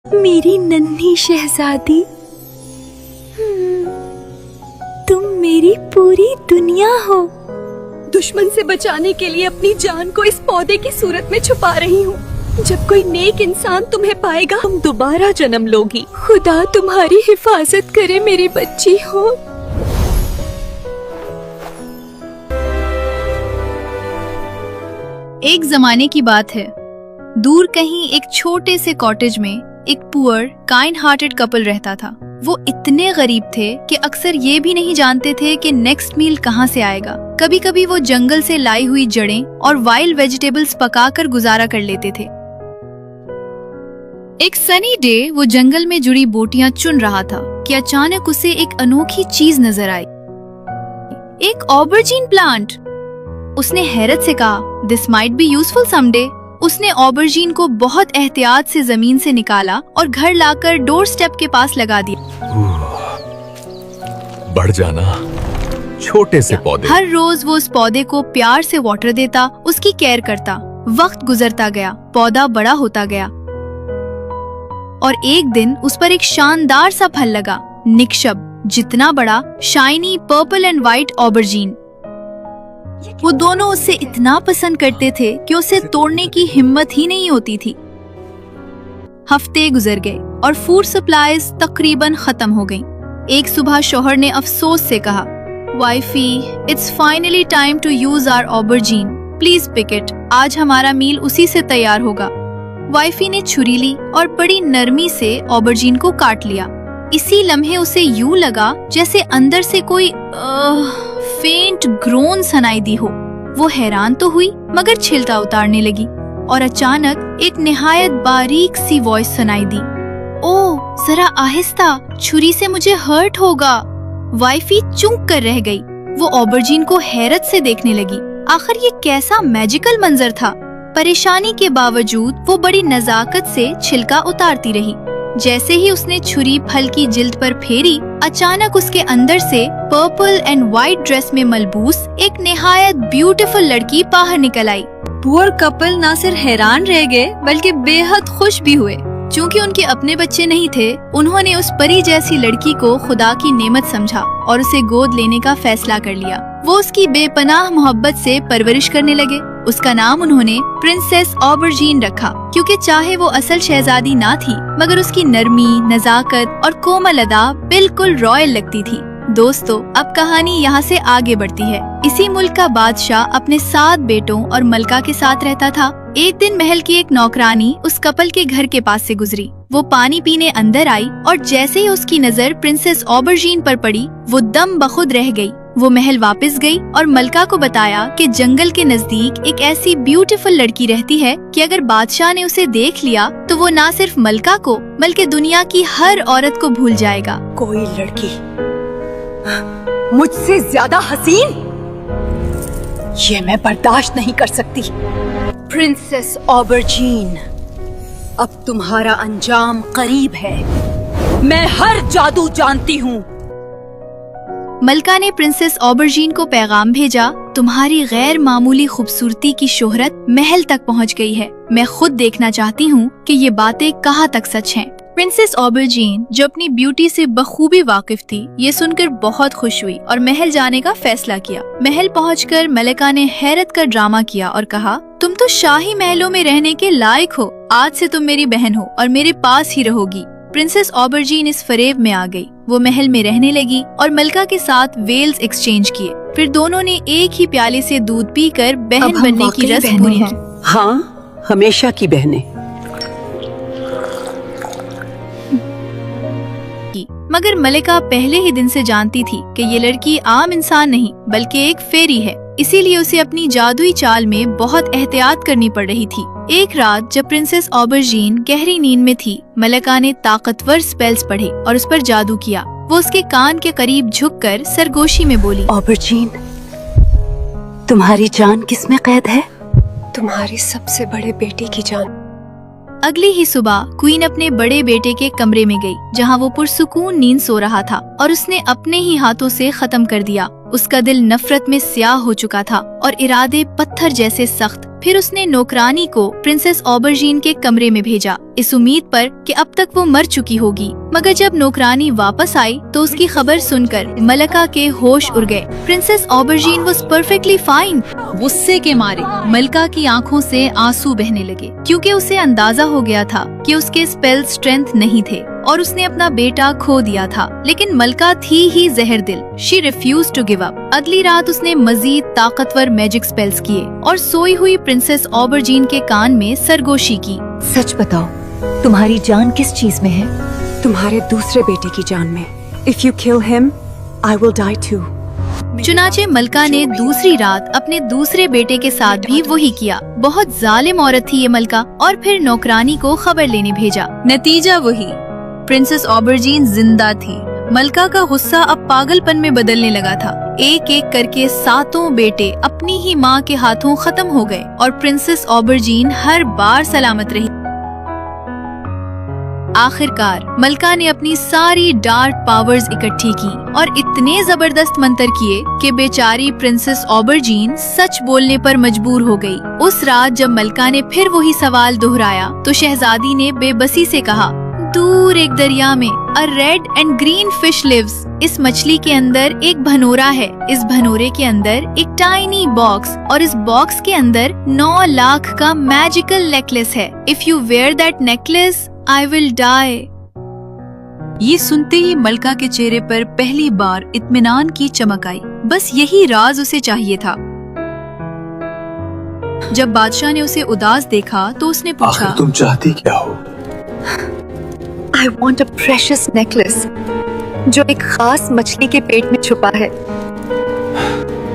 मेरी नन्ही शहजादी, तुम मेरी पूरी दुनिया हो। दुश्मन से बचाने के लिए अपनी जान को इस पौधे की सूरत में छुपा रही हूँ। जब कोई नेक इंसान तुम्हें पाएगा, तुम दोबारा जन्म लोगी। खुदा तुम्हारी हिफाजत करे मेरी बच्ची हो। एक जमाने की बात है, दूर कहीं एक छोटे से कॉटेज में एक पुअर काइंड हार्टेड कपल रहता था। वो इतने गरीब थे कि अक्सर ये भी नहीं जानते थे कि नेक्स्ट मील कहाँ से आएगा। कभी कभी वो जंगल से लाई हुई जड़ें और वाइल्ड वेजिटेबल्स पकाकर गुजारा कर लेते थे। एक सनी डे वो जंगल में जुड़ी बोटियां चुन रहा था कि अचानक उसे एक अनोखी चीज नजर आई, एक ऑबरजीन प्लांट। उसने हैरत से कहा, this might be useful someday. उसने ऑबरजीन को बहुत एहतियात से जमीन से निकाला और घर लाकर डोर स्टेप के पास लगा दिया। बढ़ जाना छोटे से पौधे। हर रोज वो उस पौधे को प्यार से वाटर देता, उसकी केयर करता। वक्त गुजरता गया, पौधा बड़ा होता गया और एक दिन उस पर एक शानदार सा फल लगा, निक्षब, जितना बड़ा, शाइनी पर्पल एंड व्हाइट ऑबरजीन। वो दोनों उसे इतना पसंद करते थे कि उसे तोड़ने की हिम्मत ही नहीं होती थी। हफ्ते गुजर गए और फूड सप्लाईज तकरीबन खत्म हो गईं। एक सुबह शौहर ने अफसोस से कहा, wifey, it's finally time to use our aubergine, please pick it. आज हमारा मील उसी से तैयार होगा। वाइफी ने छुरी ली और बड़ी नरमी से ऑबरजीन को काट लिया। इसी लम्हे उसे यूं लगा जैसे अंदर से कोई फेंट ग्रोन सुनाई दी हो। वो हैरान तो हुई मगर छिलका उतारने लगी और अचानक एक निहायत बारीक सी वॉइस सुनाई दी, ओह जरा आहिस्ता, छुरी से मुझे हर्ट होगा। वाइफी चूक कर रह गई। वो ऑबरजीन को हैरत से देखने लगी। आखिर ये कैसा मैजिकल मंजर था। परेशानी के बावजूद वो बड़ी नजाकत से छिलका उतारती रही। जैसे ही उसने छुरी फल की जिल्द पर फेरी, अचानक उसके अंदर से पर्पल एंड व्हाइट ड्रेस में मलबूस एक निहायत ब्यूटीफुल लड़की बाहर निकल आई। पुअर कपल ना सिर्फ हैरान रह गए बल्कि बेहद खुश भी हुए। चूँकि उनके अपने बच्चे नहीं थे, उन्होंने उस परी जैसी लड़की को खुदा की नेमत समझा और उसे गोद लेने का फैसला कर लिया। वो उसकी बेपनाह मोहब्बत से परवरिश करने लगे। उसका नाम उन्होंने प्रिंसेस ऑबरजीन रखा, क्योंकि चाहे वो असल शहजादी ना थी मगर उसकी नरमी, नजाकत और कोमल अदा बिल्कुल रॉयल लगती थी। दोस्तों, अब कहानी यहाँ से आगे बढ़ती है। इसी मुल्क का बादशाह अपने 7 बेटों और मलका के साथ रहता था। एक दिन महल की एक नौकरानी उस कपल के घर के पास से गुजरी। वो पानी पीने अंदर आई और जैसे ही उसकी नजर प्रिंसेस ऑबरजीन पर पड़ी, वो दम बखुद रह गई। वो महल वापस गई और मलका को बताया कि जंगल के नजदीक एक ऐसी ब्यूटीफुल लड़की रहती है कि अगर बादशाह ने उसे देख लिया तो वो ना सिर्फ मलका को बल्कि दुनिया की हर औरत को भूल जाएगा। कोई लड़की मुझसे ज्यादा हसीन, ये मैं बर्दाश्त नहीं कर सकती। प्रिंसेस ऑबरजीन, अब तुम्हारा अंजाम करीब है। मैं हर जादू जानती हूँ। मलका ने प्रिंसेस ऑबरजीन को पैगाम भेजा, तुम्हारी गैर मामूली खूबसूरती की शोहरत महल तक पहुंच गई है। मैं खुद देखना चाहती हूँ कि ये बातें कहाँ तक सच हैं। प्रिंसेस ऑबरजीन, जो अपनी ब्यूटी से बखूबी वाकिफ थी, ये सुनकर बहुत खुश हुई और महल जाने का फैसला किया। महल पहुंचकर मलिका ने हैरत का ड्रामा किया और कहा, तुम तो शाही महलों में रहने के लायक हो। आज से तुम मेरी बहन हो और मेरे पास ही रहोगी। प्रिंसेस ऑबरजीन इस फरेब में आ गई। वो महल में रहने लगी और मलका के साथ वेल्स एक्सचेंज किए। फिर दोनों ने एक ही प्याले से दूध पीकर बहन बनने की रस्म पूरी की। हाँ, हमेशा की बहनें। मगर मलिका पहले ही दिन से जानती थी कि ये लड़की आम इंसान नहीं बल्कि एक फेरी है। इसीलिए उसे अपनी जादुई चाल में बहुत एहतियात करनी पड़ रही थी। एक रात जब प्रिंसेस ऑबरजीन गहरी नींद में थी, मलिका ने ताकतवर स्पेल्स पढ़े और उस पर जादू किया। वो उसके कान के करीब झुककर सरगोशी में बोली, ऑबरजीन, तुम्हारी जान किस में कैद है? तुम्हारी सबसे बड़े बेटे की जान। अगली ही सुबह क्वीन अपने बड़े बेटे के कमरे में गई, जहाँ वो पुरसुकून नींद सो रहा था, और उसने अपने ही हाथों से खत्म कर दिया। उसका दिल नफरत में स्याह हो चुका था और इरादे पत्थर जैसे सख्त। फिर उसने नौकरानी को प्रिंसेस ऑबरजीन के कमरे में भेजा, इस उम्मीद पर कि अब तक वो मर चुकी होगी। मगर जब नौकरानी वापस आई तो उसकी खबर सुनकर मलका के होश उड़ गए। Princess aubergine was perfectly fine. गुस्से के मारे मलका की आंखों से आंसू बहने लगे, क्योंकि उसे अंदाजा हो गया था कि उसके स्पेल स्ट्रेंथ नहीं थे और उसने अपना बेटा खो दिया था। लेकिन मलका थी ही जहर दिल। She refuse to give up. अगली रात उसने मजीद ताकतवर मैजिक स्पेल्स किए और सोई हुई प्रिंसेस ऑबरजीन के कान में सरगोशी की। सच बताओ, तुम्हारी जान किस चीज में है? तुम्हारे दूसरे बेटे की जान में। If you kill him, I will die too. चुनाचे मलका ने दूसरी रात अपने दूसरे बेटे के साथ भी वही किया। बहुत जालिम औरत थी ये मलका। और फिर नौकरानी को खबर लेने भेजा। नतीजा वही, प्रिंसेस ऑबरजीन जिंदा थी। मलका का गुस्सा अब पागलपन में बदलने लगा था। एक एक करके 7 बेटे अपनी ही माँ के हाथों खत्म हो गए और प्रिंसेस ऑबरजीन हर बार सलामत रही। आखिरकार मलका ने अपनी सारी डार्क पावर्स इकट्ठी की और इतने जबरदस्त मंत्र किए कि बेचारी प्रिंसेस ऑबरजीन सच बोलने पर मजबूर हो गई। उस रात जब मलका ने फिर वही सवाल दोहराया तो शहजादी ने बेबसी से कहा, दूर एक दरिया में a red and green fish lives. इस मछली के अंदर एक भनोरा है। इस भनोरे के अंदर एक टाइनी बॉक्स और इस बॉक्स के अंदर 9 लाख का मैजिकल नेकलेस है। If you wear that necklace I will die. ये सुनते ही मलका के चेहरे पर पहली बार इत्मीनान की चमक आई। बस यही राज उसे चाहिए था। जब बादशाह ने उसे उदास देखा तो उसने पूछा, तुम चाहती क्या हो? I want a precious necklace, जो एक खास मछली के पेट में छुपा है।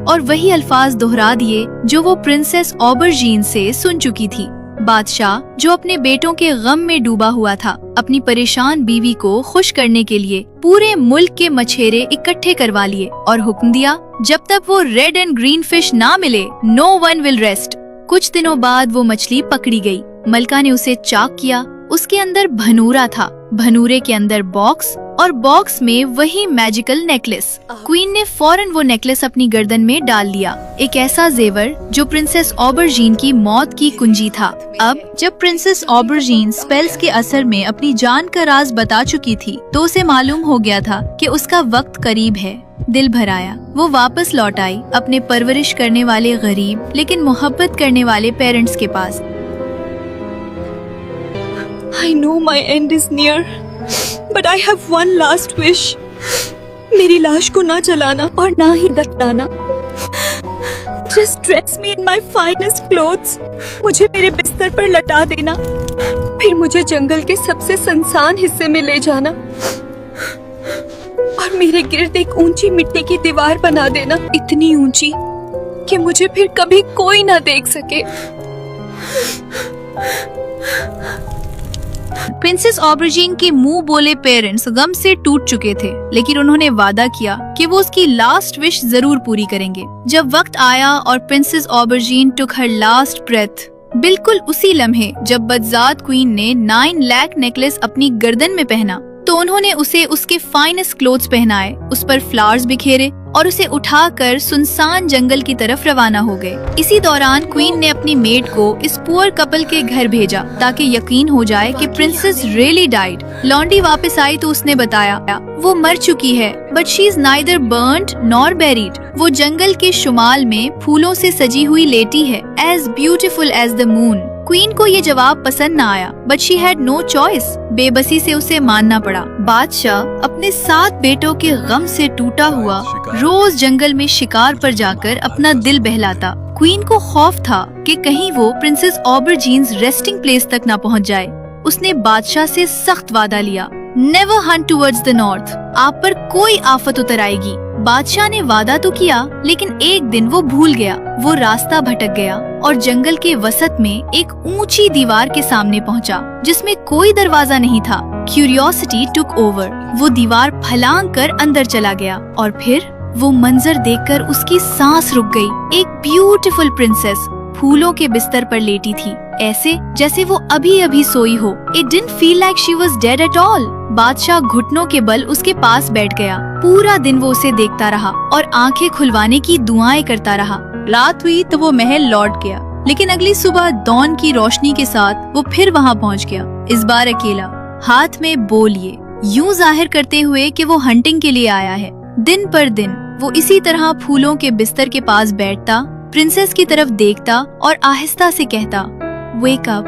और वही अल्फाज दोहरा दिए जो वो प्रिंसेस ऑबरजीन से सुन चुकी थी। बादशाह, जो अपने बेटों के गम में डूबा हुआ था, अपनी परेशान बीवी को खुश करने के लिए पूरे मुल्क के मछेरे इकट्ठे करवा लिए और हुक्म दिया, जब तक वो रेड एंड ग्रीन फिश ना मिले, नो वन विल रेस्ट। कुछ दिनों बाद वो मछली पकड़ी गई। मलका ने उसे चाक किया। उसके अंदर भनूरा था, भनूरे के अंदर बॉक्स और बॉक्स में वही मैजिकल नेकलेस। क्वीन ने फौरन वो नेकलेस अपनी गर्दन में डाल लिया, एक ऐसा जेवर जो प्रिंसेस ऑबरजीन की मौत की कुंजी था। अब जब प्रिंसेस ऑबरजीन स्पेल्स के असर में अपनी जान का राज बता चुकी थी तो उसे मालूम हो गया था कि उसका वक्त करीब है। दिल भर आया। वो वापस लौट आई अपने परवरिश करने वाले गरीब लेकिन मोहब्बत करने वाले पेरेंट्स के पास। I know my end is near, but I have one last wish. मेरी लाश को ना जलाना और ना ही दफनाना। Just dress me in my finest clothes. मुझे मेरे बिस्तर पर लटा देना, फिर मुझे जंगल के सबसे सुनसान हिस्से में ले जाना और मेरे गिर्द एक ऊंची मिट्टी की दीवार बना देना, इतनी ऊंची कि मुझे फिर कभी कोई ना देख सके। प्रिंसेस ऑबरजीन के मुंह बोले पेरेंट्स गम से टूट चुके थे, लेकिन उन्होंने वादा किया कि वो उसकी लास्ट विश जरूर पूरी करेंगे। जब वक्त आया और प्रिंसेस ऑबरजीन टुक हर लास्ट ब्रेथ, बिल्कुल उसी लम्हे जब बदजात क्वीन ने 9 लाख नेकलेस अपनी गर्दन में पहना, तो उन्होंने उसे उसके फाइनेस्ट क्लोथ्स पहनाए, उस पर फ्लावर्स बिखेरे और उसे उठाकर सुनसान जंगल की तरफ रवाना हो गए। इसी दौरान क्वीन ने अपनी मेड को इस पुअर कपल के घर भेजा ताकि यकीन हो जाए कि प्रिंसेस रियली डाइड। लॉन्डी वापस आई तो उसने बताया वो मर चुकी है, but she is neither burned nor buried. वो जंगल के शुमाल में फूलों से सजी हुई लेटी है, as beautiful as the moon. Queen को ये जवाब पसंद न आया, but she had no choice. बेबसी से उसे मानना पड़ा। बादशाह अपने 7 बेटों के गम से टूटा हुआ रोज जंगल में शिकार पर जाकर अपना दिल बहलाता। क्वीन को खौफ था कि कहीं वो प्रिंसेस ऑबरजीन्स रेस्टिंग प्लेस तक न पहुंच जाए। उसने बादशाह से सख्त वादा लिया, never Hunt towards the north, आप पर कोई आफत उतर आएगी। बादशाह ने वादा तो किया, लेकिन एक दिन वो भूल गया। वो रास्ता भटक गया और जंगल के वसत में एक ऊंची दीवार के सामने पहुंचा, जिसमें कोई दरवाजा नहीं था। Curiosity took over. वो दीवार फलांग कर अंदर चला गया और फिर वो मंजर देखकर उसकी सांस रुक गई। एक ब्यूटीफुल प्रिंसेस फूलों के बिस्तर पर लेटी थी, ऐसे जैसे वो अभी अभी सोई हो। It didn't feel like she was dead at all. बादशाह घुटनों के बल उसके पास बैठ गया। पूरा दिन वो उसे देखता रहा और आंखें खुलवाने की दुआएं करता रहा। रात हुई तो वो महल लौट गया। लेकिन अगली सुबह डॉन की रोशनी के साथ वो फिर वहाँ पहुँच गया, इस बार अकेला, हाथ में बो लिए, यूं जाहिर करते हुए कि वो हंटिंग के लिए आया है। दिन पर दिन वो इसी तरह फूलों के बिस्तर के पास बैठता, प्रिंसेस की तरफ देखता और आहिस्ता से कहता, wake up,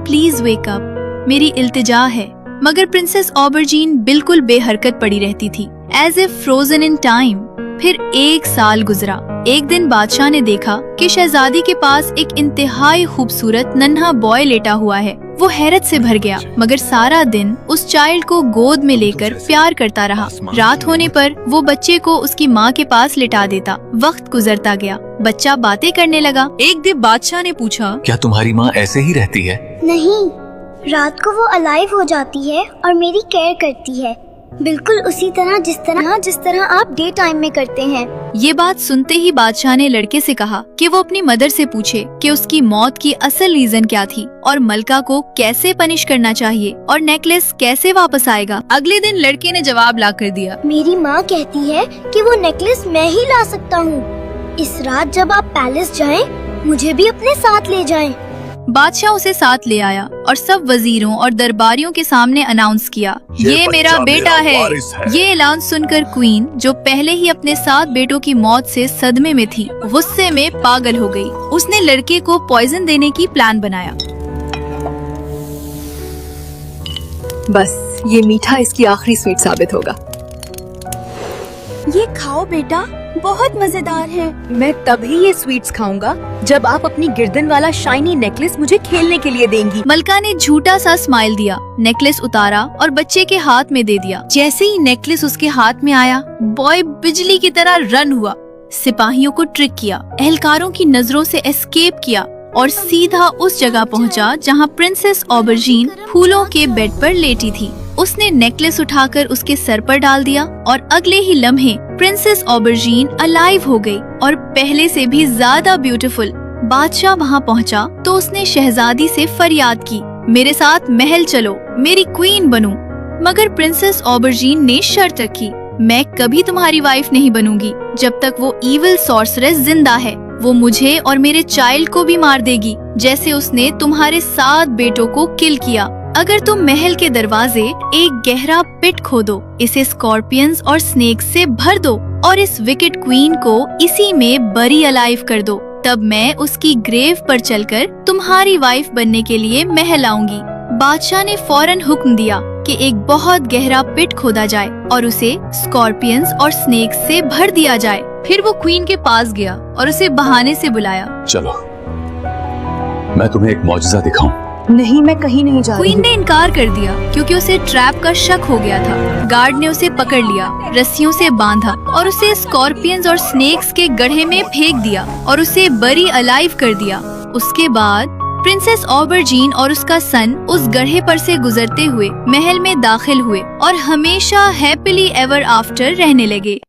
please wake up, मेरी इल्तिजा है। मगर प्रिंसेस ऑबरजीन बिल्कुल बेहरकत पड़ी रहती थी, as if frozen in time. फिर 1 साल गुजरा। एक दिन बादशाह ने देखा कि शहजादी के पास एक इंतहाई खूबसूरत नन्हा बॉय लेटा हुआ है। वो हैरत से भर गया, मगर सारा दिन उस चाइल्ड को गोद में लेकर प्यार करता रहा। रात होने पर वो बच्चे को उसकी माँ के पास लिटा देता। वक्त गुजरता गया, बच्चा बातें करने लगा। एक दिन बादशाह ने पूछा, क्या तुम्हारी माँ ऐसे ही रहती है? नहीं, रात को वो अलाइव हो जाती है और मेरी केयर करती है, बिल्कुल उसी तरह जिस तरह आप डे टाइम में करते हैं। ये बात सुनते ही बादशाह ने लड़के से कहा कि वो अपनी मदर से पूछे कि उसकी मौत की असल रीजन क्या थी और मलका को कैसे पनिश करना चाहिए और नेकलेस कैसे वापस आएगा। अगले दिन लड़के ने जवाब ला कर दिया, मेरी माँ कहती है कि वो नेकलेस मैं ही ला सकता हूँ। इस रात जब आप पैलेस जाएं, मुझे भी अपने साथ ले जाएं। बादशाह उसे साथ ले आया और सब वजीरों और दरबारियों के सामने अनाउंस किया, ये मेरा बेटा है। ये ऐलान सुनकर क्वीन, जो पहले ही अपने 7 बेटों की मौत से सदमे में थी, गुस्से में पागल हो गई। उसने लड़के को पॉइजन देने की प्लान बनाया। बस ये मीठा इसकी आखिरी स्वीट साबित होगा। ये खाओ बेटा, बहुत मजेदार है। मैं तभी ये स्वीट्स खाऊंगा जब आप अपनी गर्दन वाला शाइनी नेकलेस मुझे खेलने के लिए देंगी। मलका ने झूठा सा स्माइल दिया, नेकलेस उतारा और बच्चे के हाथ में दे दिया। जैसे ही नेकलेस उसके हाथ में आया, बॉय बिजली की तरह रन हुआ, सिपाहियों को ट्रिक किया, एहलकारों की नजरों से एस्केप किया और सीधा उस जगह पहुंचा जहां प्रिंसेस ऑबरजीन फूलों के बेड पर लेटी थी। उसने नेकलेस उठाकर उसके सर पर डाल दिया और अगले ही लम्हे प्रिंसेस ऑबरजीन अलाइव हो गई और पहले से भी ज्यादा ब्यूटीफुल। बादशाह वहां पहुंचा तो उसने शहजादी से फरियाद की, मेरे साथ महल चलो, मेरी क्वीन बनो। मगर प्रिंसेस ऑबरजीन ने शर्त रखी, मैं कभी तुम्हारी वाइफ नहीं बनूंगी जब तक वो इविल सॉर्सरेस जिंदा है। वो मुझे और मेरे चाइल्ड को भी मार देगी, जैसे उसने तुम्हारे 7 बेटों को किल किया। अगर तुम महल के दरवाजे एक गहरा पिट खोदो, इसे स्कॉर्पियंस और स्नेक्स से भर दो और इस विकेट क्वीन को इसी में बरी अलाइव कर दो, तब मैं उसकी ग्रेव पर चलकर तुम्हारी वाइफ बनने के लिए महल आऊंगी। बादशाह ने फौरन हुक्म दिया कि एक बहुत गहरा पिट खोदा जाए और उसे स्कॉर्पियंस और स्नेक्स से भर दिया जाए। फिर वो क्वीन के पास गया और उसे बहाने से बुलाया, चलो मैं तुम्हें एक मौजज़ा दिखाऊं। नहीं, मैं कहीं नहीं जा रही। क्वीन ने इनकार कर दिया क्योंकि उसे ट्रैप का शक हो गया था। गार्ड ने उसे पकड़ लिया, रस्सियों से बांधा और उसे स्कॉर्पियंस और स्नेक्स के गड्ढे में फेंक दिया और उसे बरी अलाइव कर दिया। उसके बाद प्रिंसेस ऑबरजीन और उसका सन उस गड्ढे पर से गुजरते हुए महल में दाखिल हुए और हमेशा हैप्पीली एवर आफ्टर रहने लगे।